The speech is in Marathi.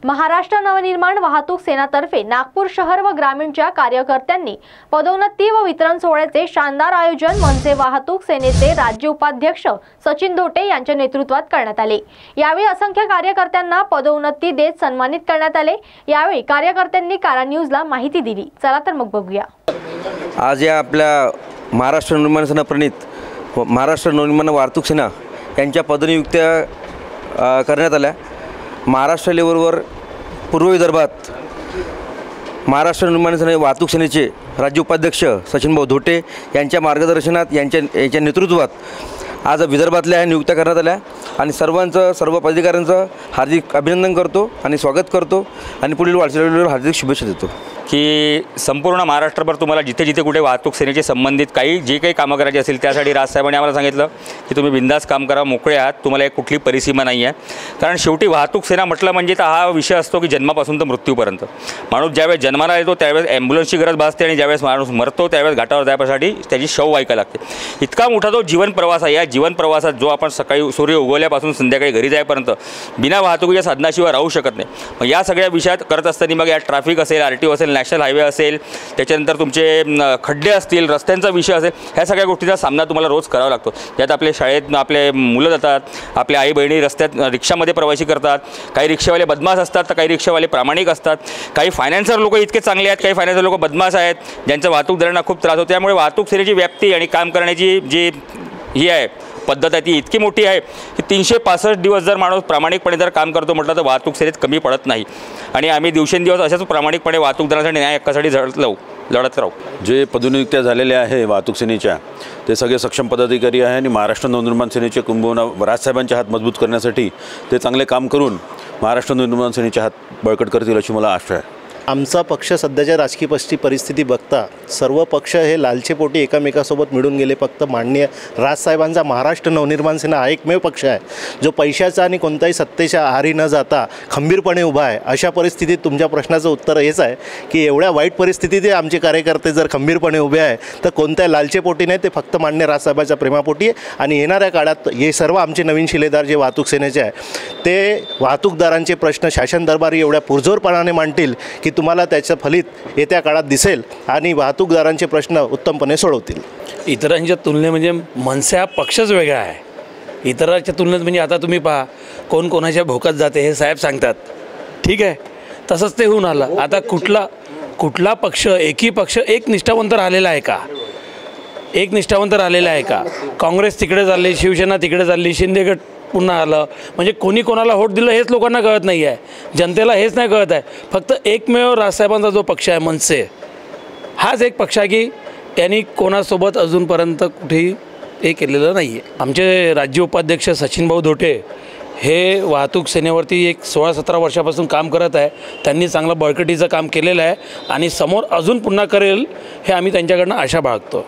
महाराष्ट्र नवनिर्माण वाहतूक सेनातर्फे नागपूर शहर व ग्रामीणच्या कार्यकर्त्यांनी पदोन्नती व वितरण सोहळ्याचे शानदार आयोजन मनसे वाहतूक सेनेचे राज्य उपाध्यक्ष सचिन धोटे यांच्या नेतृत्वात करण्यात आले। यावेळी असंख्य कार्यकर्त्यांना पदोन्नती देत सन्मानित करण्यात आले। यावेळी कार्यकर्त्यांनी कारा न्यूजला माहिती दिली। चला तर मग बघूया। आज या आपल्या महाराष्ट्र नवनिर्माण सेना प्रणित महाराष्ट्र नवनिर्माण वाहतूक सेना यांच्या पदनियुक्त्या करण्यात आल्या। महाराष्ट्र लेवलवर पूर्व विदर्भात महाराष्ट्र नवनिर्माण सेना वाहतूक सेनेचे राज्य उपाध्यक्ष सचिन धोटे यांच्या मार्गदर्शनात यांच्या नेतृत्वात आज विदर्भातल्या नियुक्त्या करण्यात आल्या आणि सर्व पदाधिकाऱ्यांचं हार्दिक अभिनंदन करतो आणि स्वागत करतो आणि पुढील वाटचालीवर हार्दिक शुभेच्छा देतो की संपूर्ण महाराष्ट्रभर तुम्हाला जिथे जिथे कुठे वाहतूक सेनेचे संबंधित जे काही कामं करायची असेल त्यासाठी राजसाहेबांनी आम्हाला सांगितलं की तुम्ही बिंदास काम करा, मोकळे आहात, तुम्हाला एक कुठली परिसीमा नाही आहे। कारण शेवटी वाहतूक सेना म्हटलं म्हणजे तर हा विषय असतो की जन्मापासून तर मृत्यूपर्यंत माणूस ज्यावेळेस जन्माला येतो त्यावेळेस ॲम्ब्युलन्सची गरज भासते आणि ज्यावेळेस माणूस मरतो त्यावेळेस घाटावर जाण्यासाठी त्याची शव ऐकायला लागते। इतका मोठा जो जीवन प्रवास आहे, या जीवन प्रवासात जो आपण सकाळी सूर्य उगवल्यापासून संध्याकाळी घरी जाईपर्यंत बिना वाहतुकीच्या साधनाशिवाय राहू शकत नाही। मग या सगळ्या विषयात करत असताना मग या ट्रॅफिक असेल, RTO असेल, नॅशनल हायवे असेल, त्याच्यानंतर तुमचे खड्डे असतील, रस्त्यांचा विषय असेल, ह्या सगळ्या गोष्टींचा सामना तुम्हाला रोज करावा लागतो। ज्यात आपले शाळेत आपले मुलं जातात, आपल्या आई बहिणी रस्त्यात रिक्षामध्ये प्रवासी करतात, काही रिक्षावाले बदमाश असतात तर काही रिक्षावाले प्रामाणिक असतात, काही फायनान्सर लोक इतके चांगले आहेत, काही फायनान्सर लोक बदमाश आहेत ज्यांचा वाहतूकदारांना खूप त्रास होतो। त्यामुळे वाहतूक सेनेची व्याप्ती आणि काम करण्याची जी ही आहे पद्धत आहे ती इतकी मोठी आहे की 365 दिवस जर माणूस प्रामाणिकपणे जर काम करतो म्हटलं तर वाहतूक सेनेत कमी पडत नाही आणि आम्ही दिवसेंदिवस अशाच प्रामाणिकपणे वाहतूकदारांसाठी न्याय हक्कासाठी लढत राहू। जे पदनियुक्त्या झालेल्या आहे वाहतूक सेनेच्या ते सगळे सक्षम पदाधिकारी आहे आणि महाराष्ट्र नवनिर्माण सेनेचे कुंभवना राजसाहेबांचे हात मजबूत करण्यासाठी ते चांगले काम करून महाराष्ट्र नवनिर्माण सेनेचे हात बळकट करतील अशी मला आशा आहे। आमचा पक्ष सध्याच्या राजकीय परिस्थिती बघता सर्व पक्ष हे लालचेपोटी एकमेकांसोबत मिळून गेले। फक्त माननीय राजसाहेबांचा महाराष्ट्र नवनिर्माण सेना हा एकमेव पक्ष आहे जो पैशाचा आणि कोणत्याही सत्तेच्या आहारी न जाता खंबीरपणे उभा आहे। अशा परिस्थितीत तुमच्या प्रश्नाचं उत्तर हेच आहे की एवढ्या वाईट परिस्थितीत आमचे कार्यकर्ते जर खंबीरपणे उभे आहे तर कोणत्या लालचेपोटी नाही, ते फक्त माननीय राजसाहेबांच्या प्रेमापोटी आहे। आणि येणाऱ्या काळात हे सर्व आमचे नवीन शिलेदार जे वाहतूक सेनेचे आहे ते वाहतूकदारांचे प्रश्न शासन दरबारी एवढ्या पुरजोरपणाने मांडतील की तुम्हाला त्याचं फलित येत्या काळात दिसेल आणि वाहतूकदारांचे प्रश्न उत्तमपणे सोडवतील। इतरांच्या तुलनेत म्हणजे मनसे हा पक्षच वेगळा आहे। इतरांच्या तुलनेत म्हणजे आता तुम्ही पहा कोण कोणाच्या भोकात जाते हे साहेब सांगतात, ठीक आहे, तसंच ते होऊन आलं। आता कुठला पक्ष एकही पक्ष एक निष्ठावंत राहिलेला आहे का? एक निष्ठावंत राहिलेला आहे का? काँग्रेस तिकडे चालली, शिवसेना तिकडे चालली, शिंदे गट पुन्हा आलं, म्हणजे कोणी कोणाला वोट दिलं हेच लोकांना कळत नाही आहे, जनतेला हेच नाही कळत आहे। फक्त एकमेव राजसाहेबांचा जो पक्ष आहे मनसे हाच एक पक्ष आहे की त्यांनी कोणासोबत अजूनपर्यंत कुठेही हे केलेलं नाही आहे। आमचे राज्य उपाध्यक्ष सचिन धोटे हे वाहतूक सेनेवरती एक 16-17 वर्षापासून काम करत आहे। त्यांनी चांगलं बळकटीचं काम केलेलं आहे आणि समोर अजून पुन्हा करेल हे आम्ही त्यांच्याकडनं आशा बाळगतो।